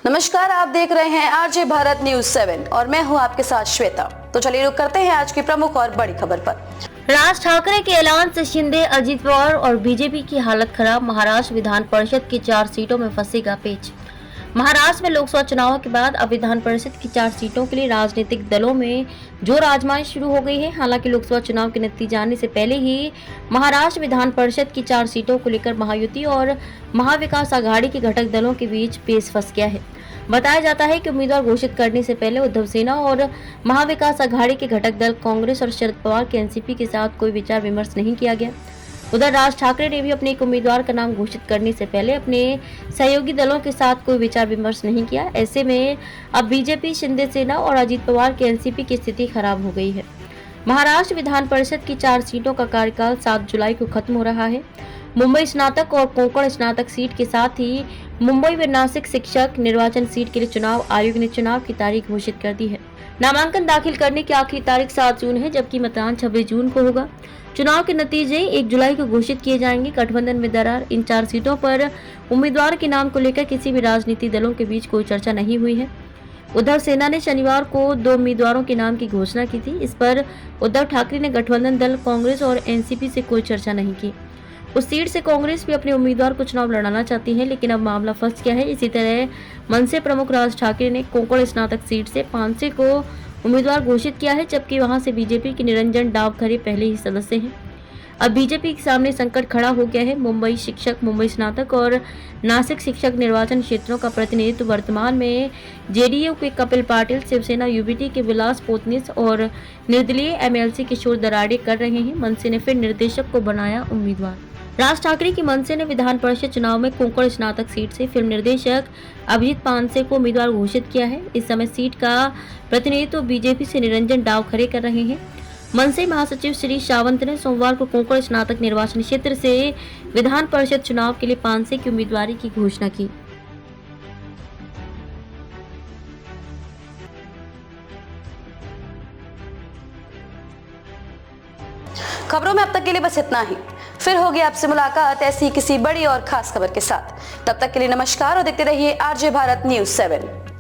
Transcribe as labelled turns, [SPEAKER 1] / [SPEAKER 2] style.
[SPEAKER 1] नमस्कार, आप देख रहे हैं आरजे भारत न्यूज 7 और मैं हूं आपके साथ श्वेता। तो चलिए रुक करते हैं आज की प्रमुख और बड़ी खबर पर।
[SPEAKER 2] राज ठाकरे के ऐलान से शिंदे, अजित पवार और बीजेपी की हालत खराब। महाराष्ट्र विधान परिषद की 4 सीटों में फंसेगा पेच। महाराष्ट्र में लोकसभा चुनाव के बाद अब विधान परिषद की 4 सीटों के लिए राजनीतिक दलों में जोर आजमाइश शुरू हो गई है। हालांकि लोकसभा चुनाव के नतीजे आने से पहले ही महाराष्ट्र विधान परिषद की 4 सीटों को लेकर महायुति और महाविकास आघाड़ी के घटक दलों के बीच पेच फंस गया है। बताया जाता है कि उम्मीदवार घोषित करने से पहले उद्धव सेना और महाविकास आघाड़ी के घटक दल कांग्रेस और शरद पवार के एनसीपी के साथ कोई विचार विमर्श नहीं किया गया। उधर राज ठाकरे ने भी अपने एक उम्मीदवार का नाम घोषित करने से पहले अपने सहयोगी दलों के साथ कोई विचार विमर्श नहीं किया। ऐसे में अब बीजेपी, शिंदे सेना और अजित पवार के एनसीपी की स्थिति खराब हो गई है। महाराष्ट्र विधान परिषद की 4 सीटों का कार्यकाल 7 जुलाई को खत्म हो रहा है। मुंबई स्नातक और कोंकण स्नातक सीट के साथ ही मुंबई व नासिक शिक्षक निर्वाचन सीट के लिए चुनाव आयोग ने चुनाव की तारीख घोषित कर दी है। नामांकन दाखिल करने की आखिरी तारीख 7 जून है, जबकि मतदान 26 जून को होगा। चुनाव के नतीजे 1 जुलाई को घोषित किए जाएंगे। गठबंधन में दरार। इन 4 सीटों पर उम्मीदवार के नाम को लेकर किसी भी राजनीतिक दलों के बीच कोई चर्चा नहीं हुई है। उद्धव सेना ने शनिवार को 2 उम्मीदवारों के नाम की घोषणा की थी। इस पर उद्धव ठाकरे ने गठबंधन दल कांग्रेस और एनसीपी से कोई चर्चा नहीं की। उस सीट से कांग्रेस भी अपने उम्मीदवार को चुनाव लड़ाना चाहती है, लेकिन अब मामला फंस गया है। इसी तरह मनसे प्रमुख राज ठाकरे ने कोंकण स्नातक सीट से पानसे को उम्मीदवार घोषित किया है, जबकि वहां से बीजेपी के निरंजन डावखरे पहले ही सदस्य हैं। अब बीजेपी के सामने संकट खड़ा हो गया है। मुंबई शिक्षक, मुंबई स्नातक और नासिक शिक्षक निर्वाचन क्षेत्रों का प्रतिनिधित्व वर्तमान में जेडीयू के कपिल पाटिल, शिवसेना यूबीटी के विलास पोतनीस और निर्दलीय एमएलसी किशोर दराड़े कर रहे हैं। मनसे ने फिर निर्देशक को बनाया उम्मीदवार। राज ठाकरे की मनसे ने विधान परिषद चुनाव में कोंकण स्नातक सीट से फिल्म निर्देशक अभिजीत पानसे को उम्मीदवार घोषित किया है। इस समय सीट का प्रतिनिधित्व बीजेपी से निरंजन डावखरे कर रहे हैं। मनसे महासचिव श्री सावंत ने सोमवार को कोंकण स्नातक निर्वाचन क्षेत्र से विधान परिषद चुनाव के लिए पानसे की उम्मीदवारी की घोषणा की।
[SPEAKER 1] खबरों में अब तक के लिए बस इतना ही। फिर होगी आपसे मुलाकात ऐसी किसी बड़ी और खास खबर के साथ। तब तक के लिए नमस्कार और देखते रहिए आरजे भारत न्यूज 7।